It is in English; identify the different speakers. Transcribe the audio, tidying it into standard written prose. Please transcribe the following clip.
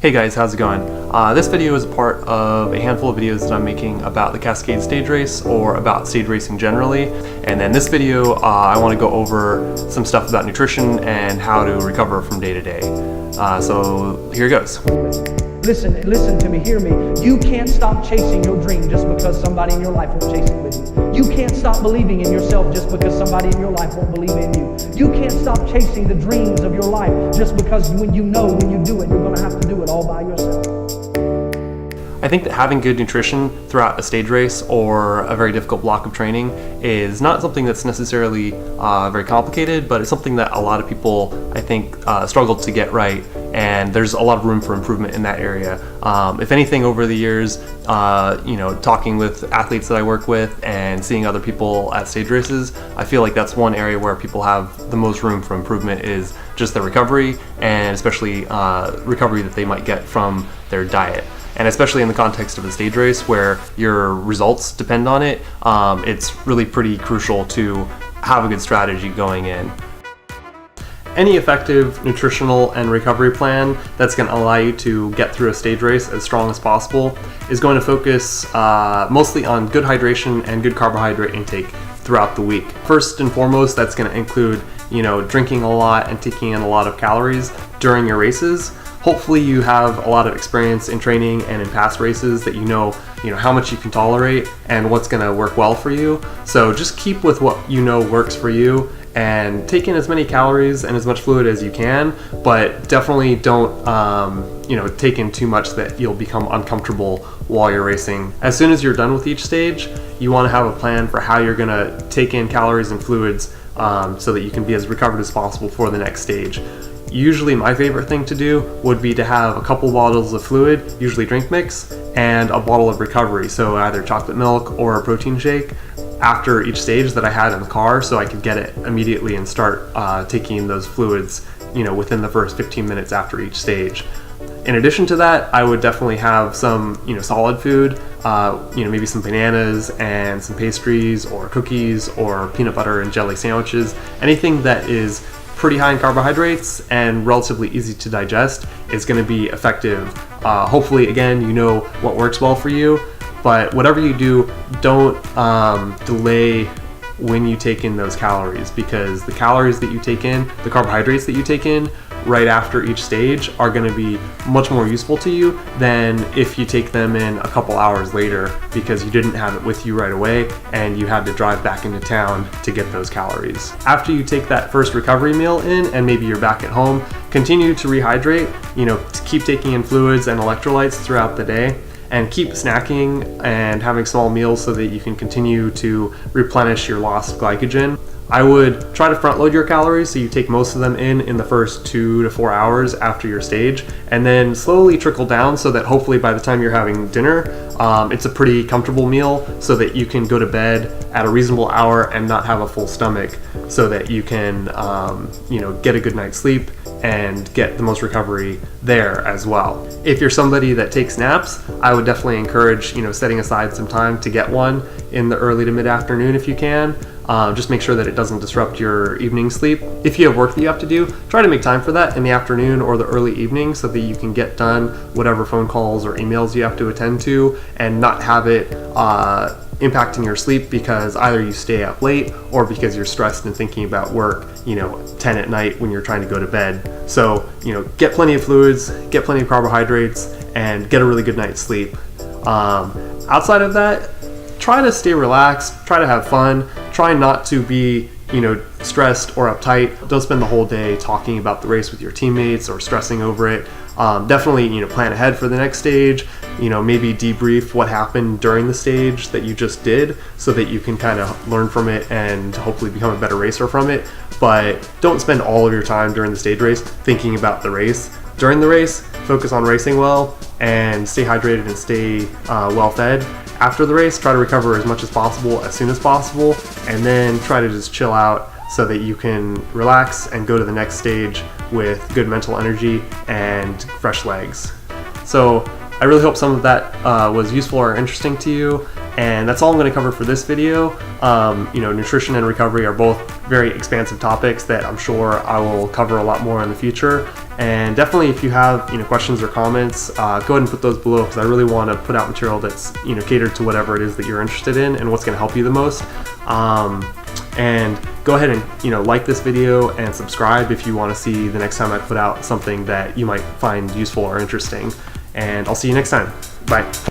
Speaker 1: Hey guys, how's it going? This video is a part of a handful of videos that I'm making about the Cascade stage race or about stage racing generally. And then this video, I want to go over some stuff about nutrition and how to recover from day to day. So here it goes.
Speaker 2: Listen to me, hear me. You can't stop chasing your dream just because somebody in your life won't chase it with you. You can't stop believing in yourself just because somebody in your life won't believe in you. You can't stop chasing the dreams of your life just because when you do it, you're going to have to do it all by yourself.
Speaker 1: I think that having good nutrition throughout a stage race or a very difficult block of training is not something that's necessarily very complicated, but it's something that a lot of people, I think, struggle to get right, and there's a lot of room for improvement in that area. If anything, over the years, talking with athletes that I work with and seeing other people at stage races, I feel like that's one area where people have the most room for improvement is just the recovery, and especially recovery that they might get from their diet. And especially in the context of a stage race where your results depend on it, it's really pretty crucial to have a good strategy going in. Any effective nutritional and recovery plan that's going to allow you to get through a stage race as strong as possible is going to focus mostly on good hydration and good carbohydrate intake throughout the week. First and foremost, that's going to include, drinking a lot and taking in a lot of calories during your races. Hopefully you have a lot of experience in training and in past races that you know how much you can tolerate and what's going to work well for you. So just keep with what you know works for you and take in as many calories and as much fluid as you can, but definitely don't take in too much that you'll become uncomfortable while you're racing. As soon as you're done with each stage, you want to have a plan for how you're going to take in calories and fluids so that you can be as recovered as possible for the next stage. Usually my favorite thing to do would be to have a couple bottles of fluid, usually drink mix, and a bottle of recovery, so either chocolate milk or a protein shake, after each stage that I had in the car, so I could get it immediately and start taking those fluids within the first 15 minutes after each stage. In addition to that, I would definitely have some solid food, maybe some bananas and some pastries or cookies or peanut butter and jelly sandwiches. Anything that is pretty high in carbohydrates and relatively easy to digest is going to be effective. Hopefully, again, you know what works well for you, but whatever you do, don't delay when you take in those calories, because the calories that you take in, the carbohydrates that you take in right after each stage are going to be much more useful to you than if you take them in a couple hours later because you didn't have it with you right away and you had to drive back into town to get those calories. After you take that first recovery meal in and maybe you're back at home, continue to rehydrate, to keep taking in fluids and electrolytes throughout the day, and keep snacking and having small meals so that you can continue to replenish your lost glycogen. I would try to front load your calories so you take most of them in the first 2 to 4 hours after your stage, and then slowly trickle down so that hopefully by the time you're having dinner, it's a pretty comfortable meal so that you can go to bed at a reasonable hour and not have a full stomach, so that you can get a good night's sleep and get the most recovery there as well. If you're somebody that takes naps, I would definitely encourage setting aside some time to get one in the early to mid-afternoon if you can. Just make sure that it doesn't disrupt your evening sleep. If you have work that you have to do, try to make time for that in the afternoon or the early evening so that you can get done whatever phone calls or emails you have to attend to and not have it impacting your sleep because either you stay up late or because you're stressed and thinking about work 10 at night when you're trying to go to bed. So get plenty of fluids, get plenty of carbohydrates, and get a really good night's sleep. Outside of that, try to stay relaxed, try to have fun, try not to be stressed or uptight. Don't spend the whole day talking about the race with your teammates or stressing over it. Definitely plan ahead for the next stage, maybe debrief what happened during the stage that you just did so that you can kind of learn from it and hopefully become a better racer from it. But don't spend all of your time during the stage race thinking about the race. During the race, focus on racing well and stay hydrated and stay well fed. After the race, try to recover as much as possible as soon as possible, and then try to just chill out so that you can relax and go to the next stage with good mental energy and fresh legs. So I really hope some of that was useful or interesting to you, and that's all I'm going to cover for this video. Nutrition and recovery are both very expansive topics that I'm sure I will cover a lot more in the future, And definitely, if you have questions or comments, go ahead and put those below, because I really want to put out material that's catered to whatever it is that you're interested in and what's going to help you the most. And go ahead and like this video and subscribe if you want to see the next time I put out something that you might find useful or interesting. And I'll see you next time. Bye.